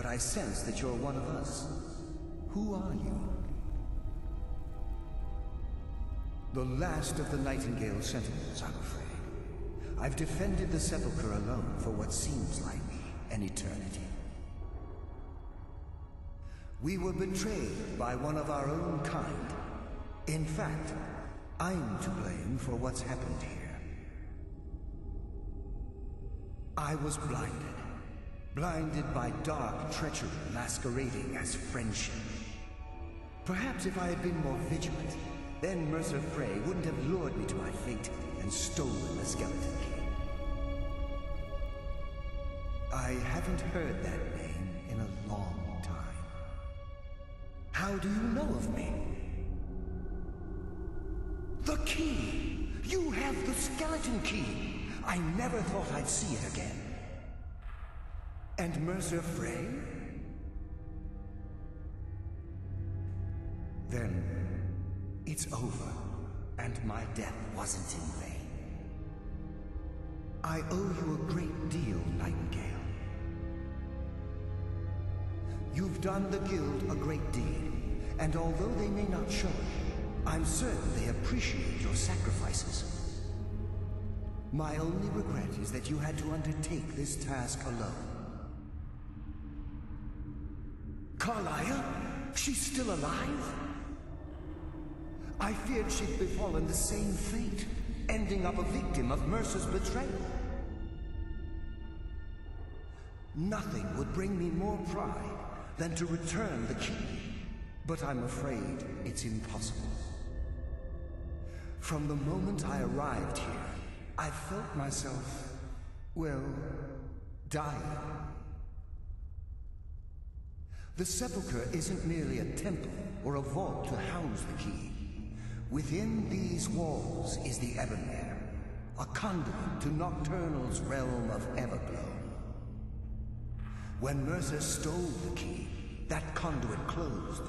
I sense that you're one of us. Who are you? The last of the Nightingale Sentinels, I'm afraid. I've defended the Sepulchre alone for what seems like an eternity. We were betrayed by one of our own kind. In fact, I'm to blame for what's happened here. I was blinded. Blinded by dark treachery masquerading as friendship. Perhaps if I had been more vigilant, then Mercer Frey wouldn't have lured me to my fate and stolen the skeleton key. I haven't heard that name in a long time. How do you know of me? The key! You have the skeleton key! I never thought I'd see it again. And Mercer Frey? Then it's over, and my death wasn't in vain. I owe you a great deal, Nightingale. You've done the Guild a great deed, and although they may not show it, I'm certain they appreciate your sacrifices. My only regret is that you had to undertake this task alone. Carlia? She's still alive? I feared she'd befallen the same fate, ending up a victim of Mercer's betrayal. Nothing would bring me more pride than to return the key, but I'm afraid it's impossible. From the moment I arrived here, I felt myself, well, dying. The Sepulchre isn't merely a temple or a vault to house the key. Within these walls is the Ebonmere, a conduit to Nocturnal's realm of Everglow. When Mercer stole the key, that conduit closed,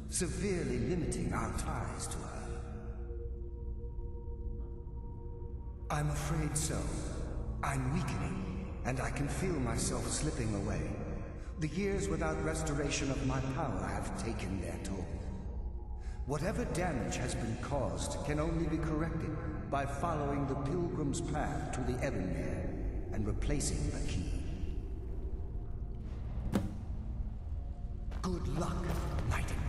severely limiting our ties to her. I'm afraid so. I'm weakening, and I can feel myself slipping away. The years without restoration of my power have taken their toll. Whatever damage has been caused can only be corrected by following the Pilgrim's path to the Ebonmere and replacing the key. Good luck, Nightingale.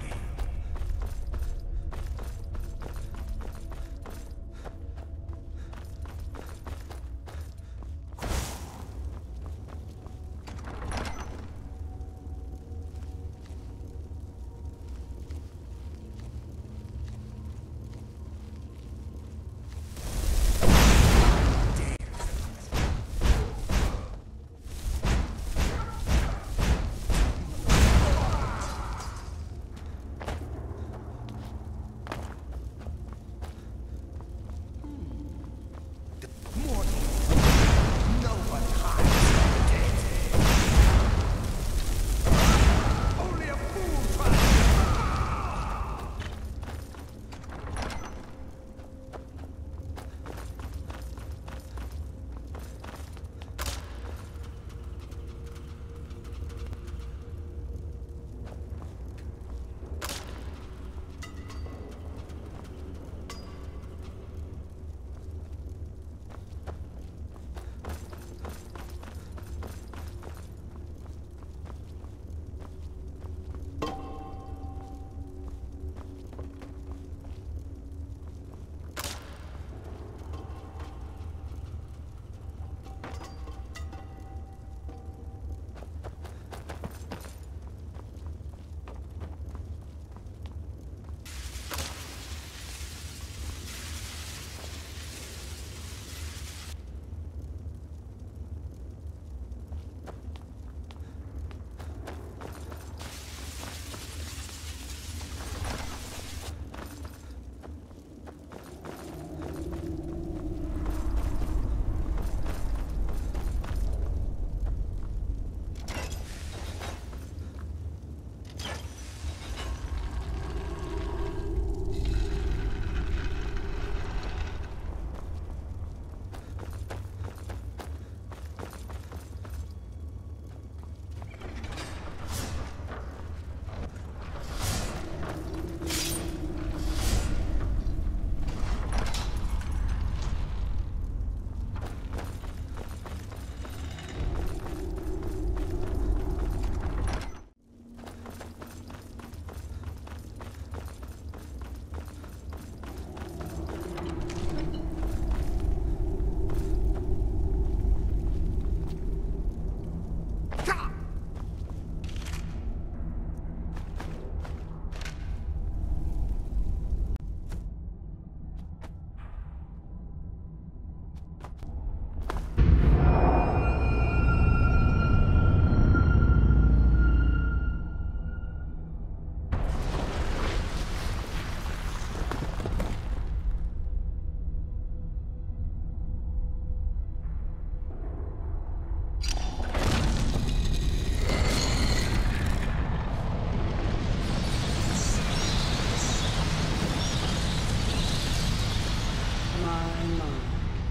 My.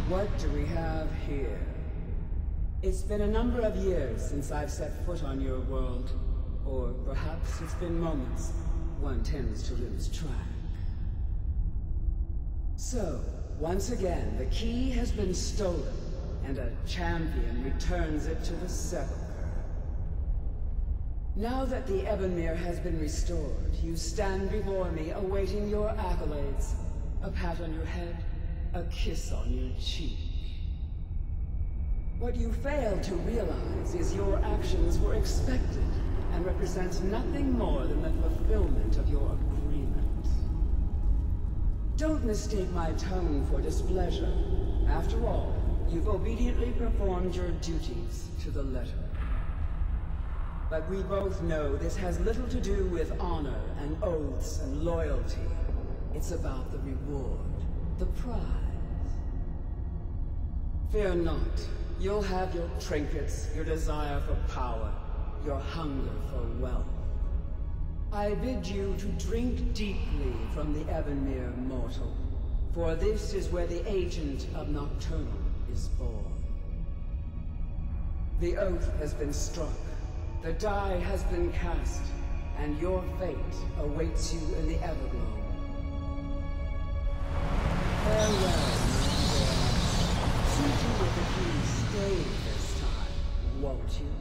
What do we have here? It's been a number of years since I've set foot on your world. Or perhaps it's been moments. One tends to lose track. So, once again, the key has been stolen, and a champion returns it to the sepulchre. Now that the Ebonmere has been restored, you stand before me awaiting your accolades. A pat on your head, a kiss on your cheek. What you fail to realize is your actions were expected and represent nothing more than the fulfillment of your agreement. Don't mistake my tone for displeasure. After all, you've obediently performed your duties to the letter. But we both know this has little to do with honor and oaths and loyalty. It's about the reward, the prize. Fear not. You'll have your trinkets, your desire for power, your hunger for wealth. I bid you to drink deeply from the Ebonmere mortal, for this is where the agent of Nocturnal is born. The oath has been struck, the die has been cast, and your fate awaits you in the Everglow. Farewell, see you with the key stay this time, won't you?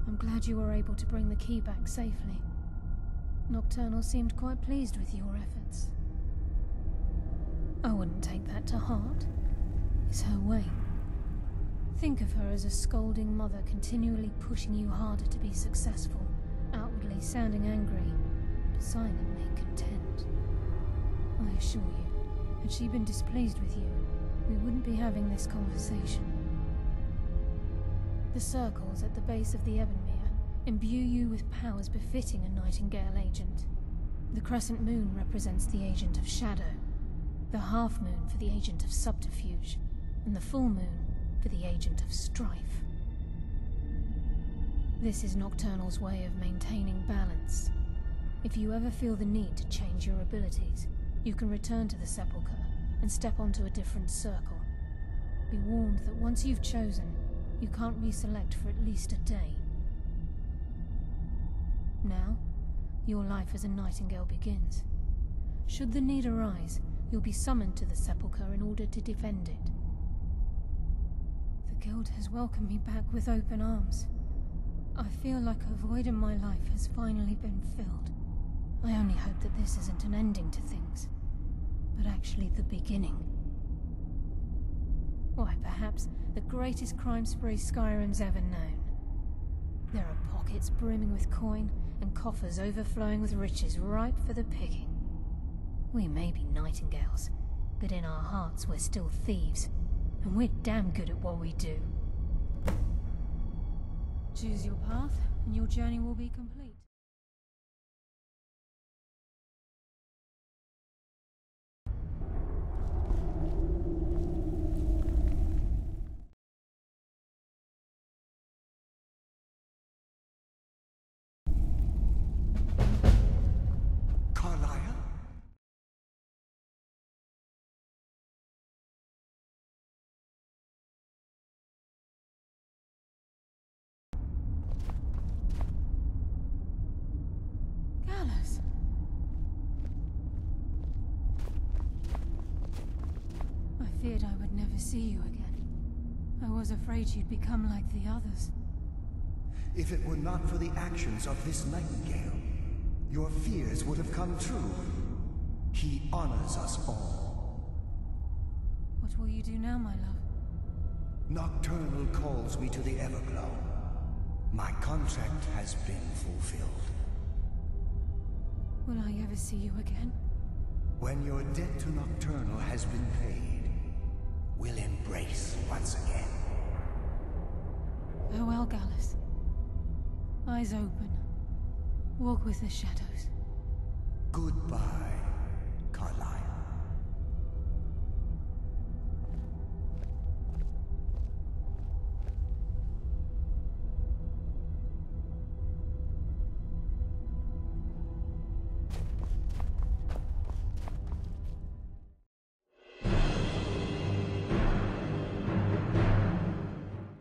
I'm glad you were able to bring the key back safely. Nocturnal seemed quite pleased with your efforts. I wouldn't take that to heart. It's her way. Think of her as a scolding mother continually pushing you harder to be successful, outwardly sounding angry, but silently content. I assure you, had she been displeased with you, we wouldn't be having this conversation. The circles at the base of the Ebonmere imbue you with powers befitting a Nightingale agent. The crescent moon represents the agent of shadow, the half moon for the agent of subterfuge, and the full moon for the agent of strife. This is Nocturnal's way of maintaining balance. If you ever feel the need to change your abilities, you can return to the sepulchre and step onto a different circle. Be warned that once you've chosen, you can't reselect for at least a day. Now, your life as a Nightingale begins. Should the need arise, you'll be summoned to the sepulchre in order to defend it. The Guild has welcomed me back with open arms. I feel like a void in my life has finally been filled. I only hope that this isn't an ending to things, but actually the beginning. Why, perhaps the greatest crime spree Skyrim's ever known. There are pockets brimming with coin, and coffers overflowing with riches ripe for the picking. We may be Nightingales, but in our hearts we're still thieves, and we're damn good at what we do. Choose your path, and your journey will be complete. I feared I would never see you again. I was afraid you'd become like the others. If it were not for the actions of this Nightingale, your fears would have come true. He honors us all. What will you do now, my love? Nocturnal calls me to the Everglow. My contract has been fulfilled. Will I ever see you again? When your debt to Nocturnal has been paid, we'll embrace once again. Farewell, Gallus. Eyes open. Walk with the shadows. Goodbye.